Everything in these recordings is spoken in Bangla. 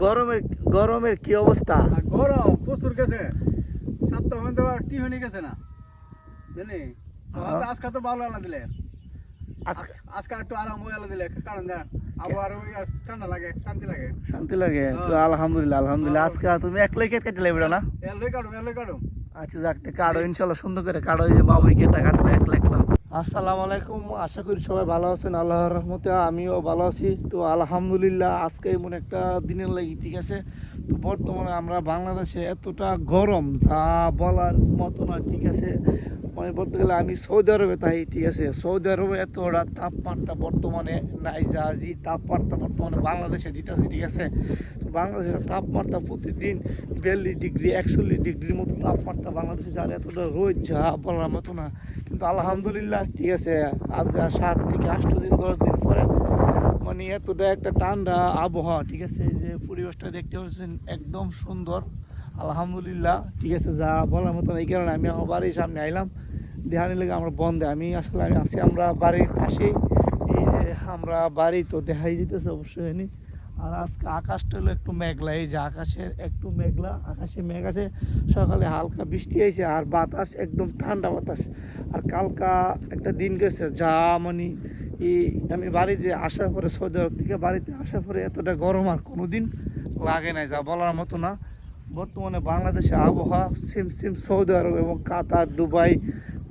গরমের গরমের কি অবস্থা? গরম প্রচুর গেছে, সপ্তাহ মধ্যে টিফিনে গেছে না জানি। আজকে তো ভালো আলা দিলে, আজকে একটু আরাম হয়ে আলা দিলে, কারণ দেখ আবহাওয়ার ঠান্ডা লাগে, শান্তি লাগে। শান্তি লাগে তো আলহামদুলিল্লাহ আলহামদুলিল্লাহ। আজকে তুমি একলাই খেতে কাটতে লাগবে না? এলই কাটুম। আচ্ছা যাকতে কাটো ইনশাল্লাহ, সুন্দর করে কাটো, এই যে বাবুই কেটে কাটবে একলা একলা। আসসালামু আলাইকুম, আশা করি সবাই ভালো আছেন, আল্লাহর রহমতে আমিও ভালো আছি। তো আলহামদুলিল্লাহ আজকে এমন একটা দিনের লাগি, ঠিক আছে। তো বর্তমানে আমরা বাংলাদেশে এতটা গরম যা বলার মতো না, ঠিক আছে। মানে বলতে গেলে আমি সৌদি আরবে তাই, ঠিক আছে। সৌদি আরবে এতটা তাপমাত্রা বর্তমানে নাই, যা যে তাপমাত্রা বর্তমানে বাংলাদেশে দিতেছে, ঠিক আছে। তো বাংলাদেশের তাপমাত্রা প্রতিদিন 42 ডিগ্রি 41 ডিগ্রির মতো তাপমাত্রা বাংলাদেশে, যার এতটা রোদ যা বলার মতো না। কিন্তু আলহামদুলিল্লাহ, ঠিক আছে, আজকে 7 থেকে 8 দিন 10 দিন পরে মানে এতটা একটা ঠান্ডা আবহাওয়া, ঠিক আছে। যে পরিবেশটা দেখতে পাচ্ছেন একদম সুন্দর আলহামদুলিল্লাহ, ঠিক আছে, যা বলার মতো না। এই কারণে আমি আমার বাড়ির সামনে আইলাম, দেখানি লেগে আমরা বন্ধে আমি আসলে আমি আছি আমরা বাড়ির পাশেই। এই যে আমরা বাড়ি তো দেখাই দিতেছে অবশ্যই নি। আর আজকে আকাশটা হলো একটু মেঘলা, এই যে আকাশের একটু মেঘলা, আকাশে মেঘ আছে, সকালে হালকা বৃষ্টি হয়েছে আর বাতাস একদম ঠান্ডা বাতাস। আর কালকা একটা দিন গেছে যা মানে এই আমি বাড়িতে আসার পরে, সৌদি আরব থেকে বাড়িতে আসার পরে এতটা গরম আর কোনো দিন লাগে নাই, যা বলার মতো না। বর্তমানে বাংলাদেশে আবহাওয়া সেম সেম সৌদি আরব এবং কাতার, দুবাই,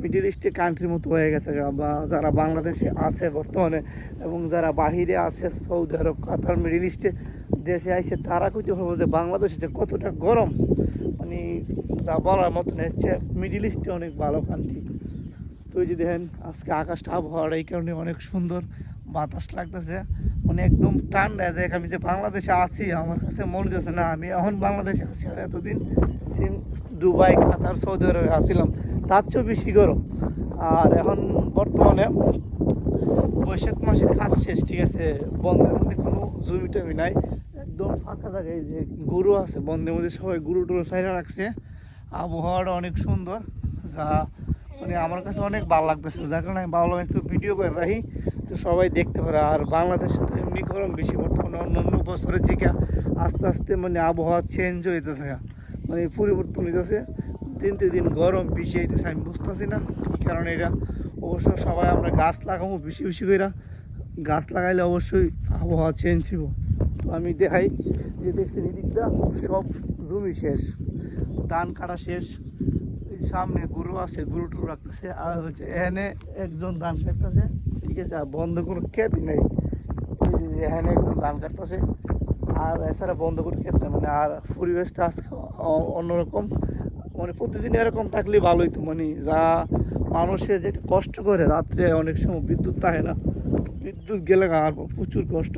মিডল ইস্টের কান্ট্রির মতো হয়ে গেছে। বা যারা বাংলাদেশে আছে বর্তমানে এবং যারা বাহিরে আছে, সৌদি আরব, কাতার, মিডল ইস্টে দেশে আসে, তারা কইতে পারবো যে বাংলাদেশে যে কতটা গরম, মানে যা বলার মতো না। হচ্ছে মিডল ইস্টে অনেক ভালো কান্ট্রি। তো এই যে দেখেন আজকে আকাশটা আবহাওয়ার এই কারণে অনেক সুন্দর, বাতাস লাগতেছে, মানে একদম ঠান্ডা। দেখ আমি যে বাংলাদেশে আছি, আমার কাছে মনে হচ্ছে না আমি এখন বাংলাদেশে আছি। আর এতদিন সেম দুবাই, কাতার, সৌদি আরবে আসছিলাম, তার চেয়েও বেশি গরম। আর এখন বর্তমানে বৈশাখ মাসের কাজ শেষ, ঠিক আছে। বন্ধের মধ্যে কোনো জমি টমি নাই, একদম ফাঁকা জায়গায়। যে গরু আছে বন্ধের মধ্যে, সবাই গরু টরু সাইডে রাখছে। আবহাওয়াটা অনেক সুন্দর, যা মানে আমার কাছে অনেক ভালো লাগতেছে, যার কারণে আমি ভাবলাম একটু ভিডিও করে রাখি, তো সবাই দেখতে পারে। আর বাংলাদেশে তো এমনি গরম বেশি বর্তমানে, অন্যান্য বছরের থেকে আস্তে আস্তে মানে আবহাওয়া চেঞ্জ হইতেছে, মানে পরিবর্তন হইতেছে, দিন দিন গরম বেশি হইতেছে। আমি বুঝতেছি না কী কারণে এটা। অবশ্য সবাই আমরা গাছ লাগাবো বেশি বেশি করে, গাছ লাগাইলে অবশ্যই আবহাওয়া চেঞ্জ হইব। তো আমি দেখাই যে দেখছি এদিকটা সব জমি শেষ, ধান কাটা শেষ, সামনে গরু আছে, গরু টরু রাখতেছে। আর হচ্ছে এখানে একজন ধান কাটতেছে, ঠিক আছে, আর বন্ধ কোনো ক্ষেতই নেই। এখানে একজন ধান কাটতেছে, আর এছাড়া বন্ধ করে ক্ষেত নেই। মানে আর পরিবেশটা আজকে অন্যরকম, মানে প্রতিদিন এরকম থাকলে ভালোই। তো মানে যা মানুষের যে কষ্ট করে রাত্রে, অনেক সময় বিদ্যুৎ থাকে না, বিদ্যুৎ গেলে আর প্রচুর কষ্ট।